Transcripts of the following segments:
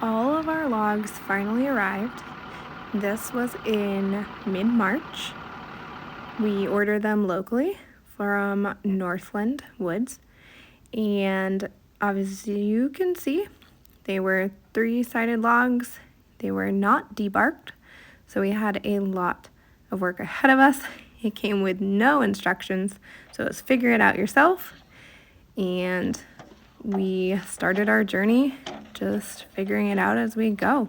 all of our logs finally arrived. This was in mid-March. We ordered them locally from Northland Woods, and obviously you can see they were 3-sided logs. They were not debarked, so we had a lot of work ahead of us. It came with no instructions, so it was figure it out yourself, and we started our journey just figuring it out as we go.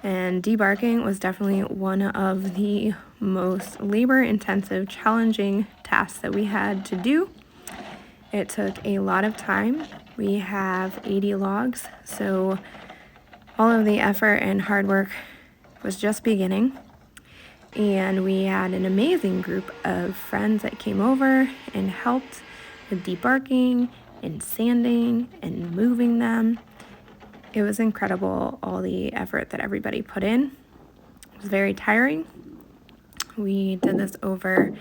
And debarking was definitely one of the most labor-intensive, challenging tasks that we had to do. It took a lot of time. We have 80 logs, so all of the effort and hard work was just beginning. And we had an amazing group of friends that came over and helped with debarking and sanding and moving them. It was incredible, all the effort that everybody put in. It was very tiring. We did this over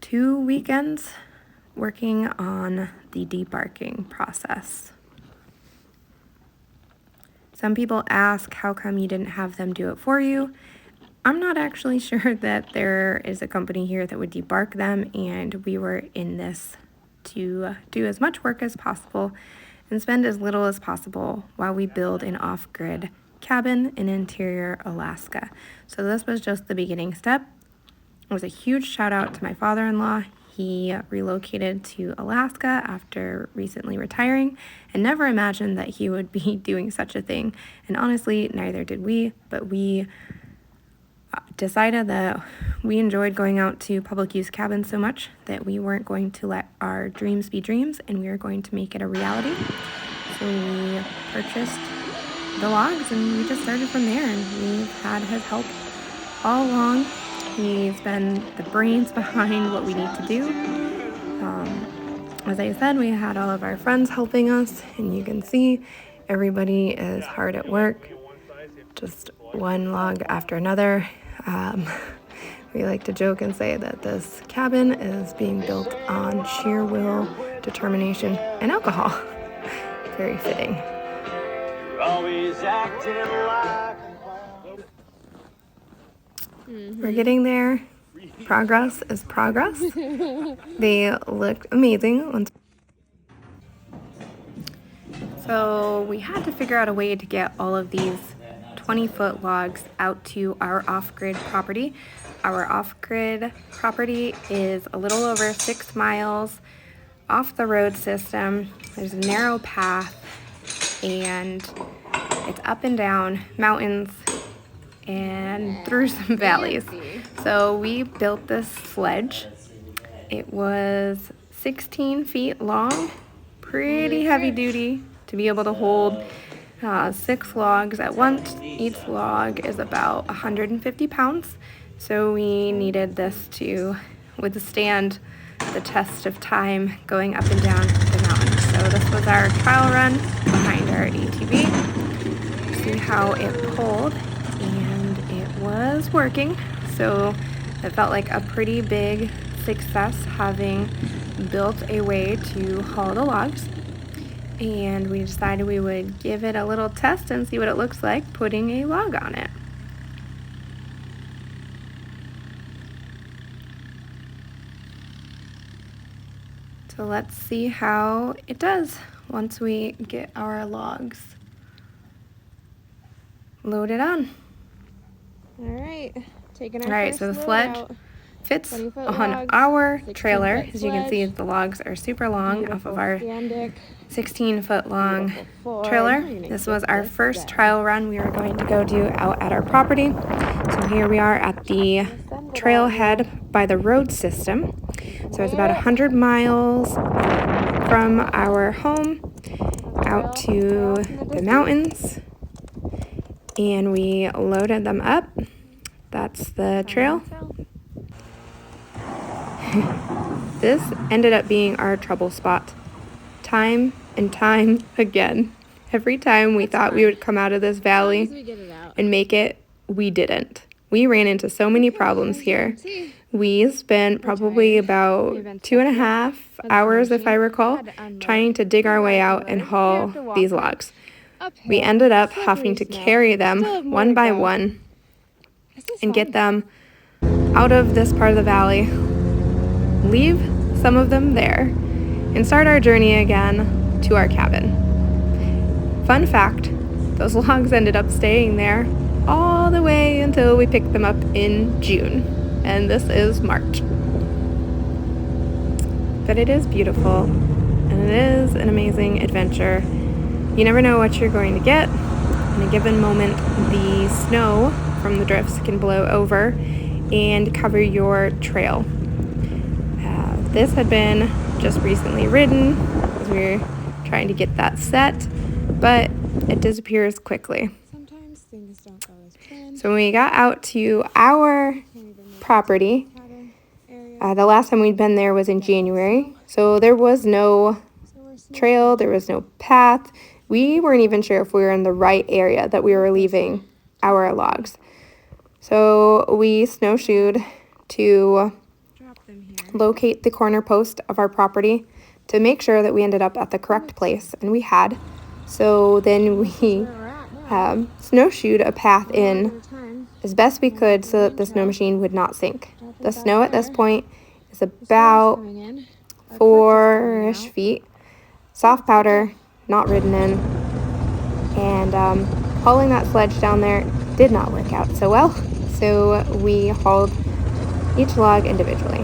2 weekends working on the debarking process. Some people ask how come you didn't have them do it for you. I'm not actually sure that there is a company here that would debark them, and we were in this to do as much work as possible and spend as little as possible while we build an off-grid cabin in interior Alaska. So this was just the beginning step. It was a huge shout out to my father-in-law. He relocated to Alaska after recently retiring and never imagined that he would be doing such a thing. And honestly, neither did we, but we decided that we enjoyed going out to public use cabins so much that we weren't going to let our dreams be dreams, and we were going to make it a reality. So we purchased the logs and we just started from there, and we've had his help all along. He's been the brains behind what we need to do. As I said, we had all of our friends helping us, and you can see everybody is hard at work, just one log after another. We like to joke and say that this cabin is being built on sheer will, determination, and alcohol. Very fitting. We're getting there. Progress is progress. They looked amazing. So we had to figure out a way to get all of these 20-foot logs out to our off-grid property. Our off-grid property is a little over 6 miles off the road system. There's a narrow path, and it's up and down mountains and through some valleys. So we built this sledge. It was 16 feet long, pretty heavy duty to be able to hold 6 logs at once. Each log is about 150 pounds. So we needed this to withstand the test of time going up and down the mountain. So this was our trial run behind our ATV. See how it pulled, and it was working. So it felt like a pretty big success having built a way to haul the logs. And we decided we would give it a little test and see what it looks like putting a log on it. So let's see how it does once we get our logs loaded on. All right, taking our All right, first so the load sledge out. fits 20-foot on logs, our 16-foot trailer. As you can see, sledge. the logs are super long off of our Scandic. 16-foot long Beautiful Ford. trailer. We're gonna This get was our this first done. trial run we were going to go do out at our property. So here we are at the trailhead by the road system. So it's about 100 miles from our home out to the mountains, and we loaded them up. That's the trail. This ended up being our trouble spot. Time and time again. Every time we thought we would come out of this valley and make it, we didn't. We ran into so many problems here. We spent probably about 2.5 hours, if I recall, trying to dig our way out and haul these logs. uphill. We ended up Slippery having to snow. carry them Still have more one to by go. one This is and get fun. them out of this part of the valley, leave some of them there, and start our journey again to our cabin. Fun fact, those logs ended up staying there all the way until we picked them up in June, and this is March. But it is beautiful, and it is an amazing adventure. You never know what you're going to get. In a given moment, the snow from the drifts can blow over and cover your trail. This had been just recently ridden as we were trying to get that set, but it disappears quickly. Sometimes things don't go as planned. So when we got out to our property, the last time we'd been there was in January, so there was no trail, there was no path. We weren't even sure if we were in the right area that we were leaving our logs. So we snowshoed to locate the corner post of our property to make sure that we ended up at the correct place, and we had. So then we snowshoed a path in as best we could so that the snow machine would not sink. The snow at this point is about 4-ish feet, soft powder, not ridden in, and hauling that sledge down there did not work out so well, so we hauled each log individually.